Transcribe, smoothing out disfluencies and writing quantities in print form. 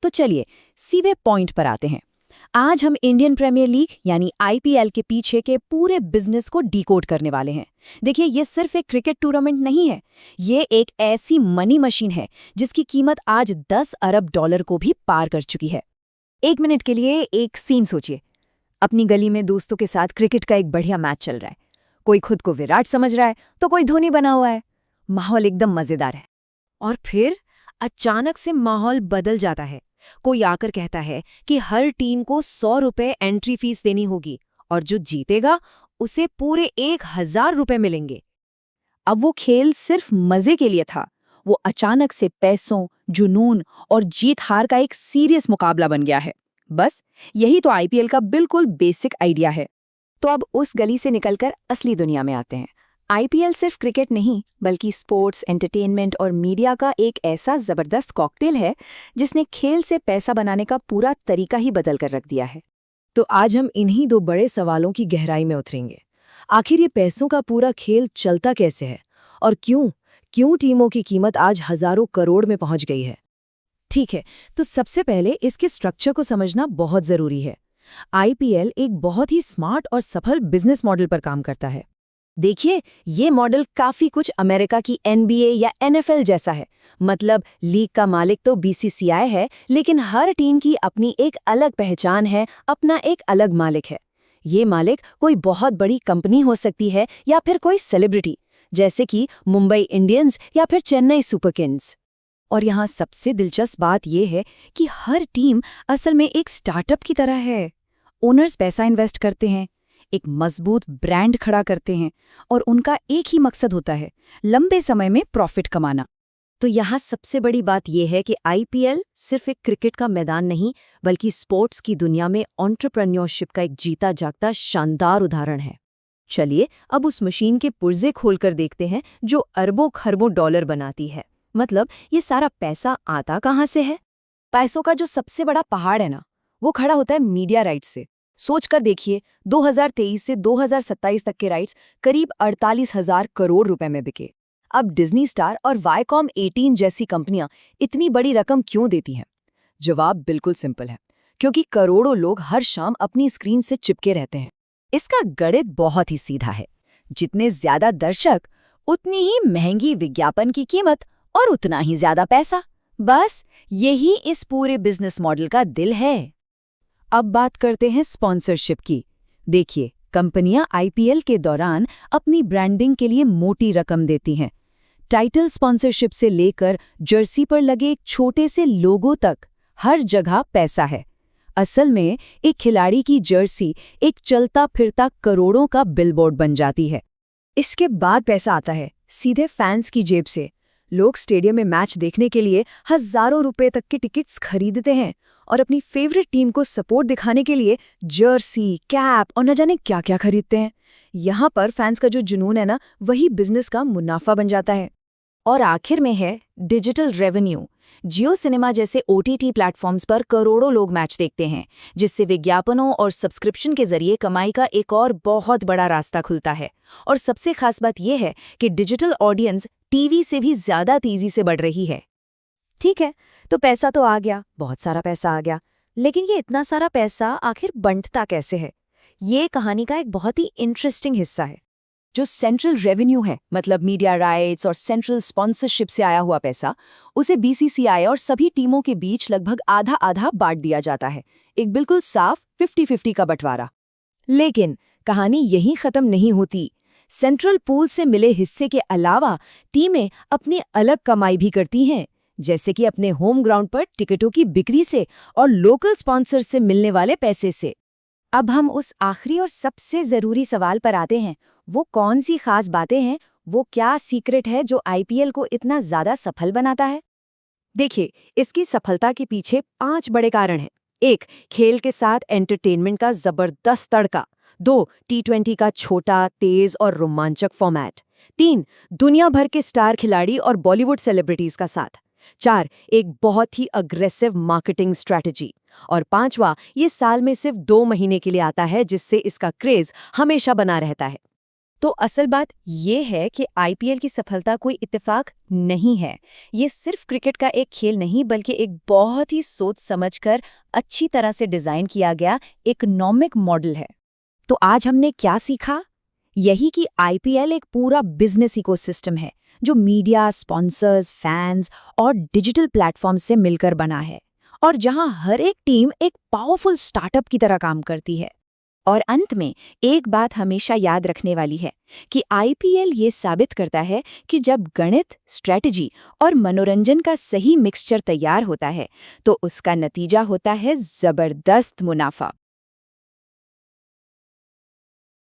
तो चलिए सीधे पॉइंट पर आते हैं। आज हम इंडियन प्रीमियर लीग यानी आईपीएल के पीछे के पूरे बिजनेस को डिकोड करने वाले हैं। देखिए, ये सिर्फ एक क्रिकेट टूर्नामेंट नहीं है, ये एक ऐसी मनी मशीन है जिसकी कीमत आज 10 अरब डॉलर को भी पार कर चुकी है। 1 मिनट के लिए एक सीन सोचिए। अपनी गली में दोस्तों के साथ क्रिकेट का एक बढ़िया मैच चल रहा है। कोई खुद को विराट समझ रहा है तो कोई धोनी बना हुआ है। माहौल एकदम मजेदार है। और फिर अचानक से माहौल बदल जाता है। कोई आकर कहता है कि हर टीम को 100 रुपए एंट्री फीस देनी होगी और जो जीतेगा उसे पूरे 1000 रुपए मिलेंगे। अब वो खेल सिर्फ मजे के लिए था, वो अचानक से पैसों, जुनून और जीत हार का एक सीरियस मुकाबला बन गया है। बस यही तो आईपीएल का बिल्कुल बेसिक आइडिया है। तो अब उस गली से निकलकर असली दुनिया में आते हैं। आईपीएल सिर्फ क्रिकेट नहीं बल्कि स्पोर्ट्स, एंटरटेनमेंट और मीडिया का एक ऐसा जबरदस्त कॉकटेल है जिसने खेल से पैसा बनाने का पूरा तरीका ही बदल कर रख दिया है। तो आज हम इन्हीं दो बड़े सवालों की गहराई में उतरेंगे। आखिर ये पैसों का पूरा खेल चलता कैसे है और क्यों टीमों की कीमत आज हजारों करोड़ में पहुंच गई है। ठीक है, तो सबसे पहले इसके स्ट्रक्चर को समझना बहुत जरूरी है। आईपीएल एक बहुत ही स्मार्ट और सफल बिजनेस मॉडल पर काम करता है। देखिए, ये मॉडल काफी कुछ अमेरिका की एनबीए या एनएफएल जैसा है। मतलब लीग का मालिक तो बीसीसीआई है, लेकिन हर टीम की अपनी एक अलग पहचान है, अपना एक अलग मालिक है। ये मालिक कोई बहुत बड़ी कंपनी हो सकती है या फिर कोई सेलिब्रिटी, जैसे कि मुंबई इंडियंस या फिर चेन्नई सुपर किंग्स। और यहाँ सबसे दिलचस्प बात यह है कि हर टीम असल में एक स्टार्टअप की तरह है। ओनर्स पैसा इन्वेस्ट करते हैं, एक मजबूत ब्रांड खड़ा करते हैं और उनका एक ही मकसद होता है, लंबे समय में प्रॉफिट कमाना। तो यहाँ सबसे बड़ी बात यह है कि आईपीएल सिर्फ एक क्रिकेट का मैदान नहीं बल्कि स्पोर्ट्स की दुनिया में एंटरप्रेन्योरशिप का एक जीता जागता शानदार उदाहरण है। चलिए अब उस मशीन के पुर्जे खोलकर देखते हैं जो अरबों खरबों डॉलर बनाती है। मतलब ये सारा पैसा आता कहाँ से है? पैसों का जो सबसे बड़ा पहाड़ है ना, वो खड़ा होता है मीडिया राइट्स से। सोच कर देखिए, 2023 से 2027 तक के राइट्स करीब 48,000 करोड़ रुपए में बिके। अब डिज्नी स्टार और वाईकॉम 18 जैसी कंपनियां इतनी बड़ी रकम क्यों देती हैं? जवाब बिल्कुल सिंपल है, क्योंकि करोड़ों लोग हर शाम अपनी स्क्रीन से चिपके रहते हैं। इसका गणित बहुत ही सीधा है। जितने ज्यादा दर्शक, उतनी ही महंगी विज्ञापन की कीमत और उतना ही ज्यादा पैसा। बस यही इस पूरे बिजनेस मॉडल का दिल है। अब बात करते हैं स्पॉन्सरशिप की। देखिए, कंपनियां आईपीएल के दौरान अपनी ब्रांडिंग के लिए मोटी रकम देती हैं। टाइटल स्पॉन्सरशिप से लेकर जर्सी पर लगे एक छोटे से लोगो तक हर जगह पैसा है। असल में एक खिलाड़ी की जर्सी एक चलता फिरता करोड़ों का बिलबोर्ड बन जाती है। इसके बाद पैसा आता है सीधे फैंस की जेब से। लोग स्टेडियम में मैच देखने के लिए हजारों रुपए तक के टिकट्स खरीदते हैं और अपनी फेवरेट टीम को सपोर्ट दिखाने के लिए जर्सी, कैप और न जाने क्या क्या खरीदते हैं। यहाँ पर फैंस का जो जुनून है ना, वही बिजनेस का मुनाफा बन जाता है। और आखिर में है डिजिटल रेवेन्यू। जियो सिनेमा जैसे ओटीटी प्लेटफॉर्म्स पर करोड़ों लोग मैच देखते हैं, जिससे विज्ञापनों और सब्सक्रिप्शन के जरिए कमाई का एक और बहुत बड़ा रास्ता खुलता है। और सबसे खास बात यह है कि डिजिटल ऑडियंस टीवी से भी ज्यादा तेजी से बढ़ रही है। ठीक है, तो पैसा तो आ गया, बहुत सारा पैसा आ गया, लेकिन ये इतना सारा पैसा आखिर बंटता कैसे है? ये कहानी का एक बहुत ही इंटरेस्टिंग हिस्सा है। जो सेंट्रल रेवेन्यू है, मतलब मीडिया राइट्स और सेंट्रल स्पॉन्सरशिप से आया हुआ पैसा, उसे बीसीसीआई और सभी टीमों के बीच लगभग आधा आधा बांट दिया जाता है। एक बिल्कुल साफ 50-50 का बंटवारा। लेकिन कहानी यहीं खत्म नहीं होती। सेंट्रल पूल से मिले हिस्से के अलावा टीमें अपनी अलग कमाई भी करती हैं, जैसे कि अपने होम ग्राउंड पर टिकटों की बिक्री से और लोकल स्पॉन्सर से मिलने वाले पैसे से। अब हम उस आखिरी और सबसे जरूरी सवाल पर आते हैं। वो कौन सी खास बातें हैं, वो क्या सीक्रेट है जो आईपीएल को इतना ज्यादा सफल बनाता है? देखिए, इसकी सफलता के पीछे 5 बड़े कारण हैं। 1. खेल के साथ एंटरटेनमेंट का जबरदस्त तड़का। 2. टी20 का छोटा, तेज और रोमांचक फॉर्मेट। 3. दुनिया भर के स्टार खिलाड़ी और बॉलीवुड सेलिब्रिटीज का साथ। 4. एक बहुत ही अग्रेसिव मार्केटिंग स्ट्रैटेजी। और 5वां, ये साल में सिर्फ 2 महीने के लिए आता है, जिससे इसका क्रेज हमेशा बना रहता है। तो असल बात ये है कि आईपीएल की सफलता कोई इत्तेफाक नहीं है। ये सिर्फ क्रिकेट का एक खेल नहीं बल्कि एक बहुत ही सोच समझकर अच्छी तरह से डिजाइन किया गया इकोनॉमिक मॉडल है। तो आज हमने क्या सीखा? यही कि आईपीएल एक पूरा बिजनेस इकोसिस्टम है जो मीडिया, स्पॉन्सर्स, फैंस और डिजिटल प्लेटफॉर्म से मिलकर बना है, और जहां हर एक टीम एक पावरफुल स्टार्टअप की तरह काम करती है। और अंत में एक बात हमेशा याद रखने वाली है कि आईपीएल ये साबित करता है कि जब गणित, स्ट्रेटजी और मनोरंजन का सही मिक्सचर तैयार होता है तो उसका नतीजा होता है जबरदस्त मुनाफा।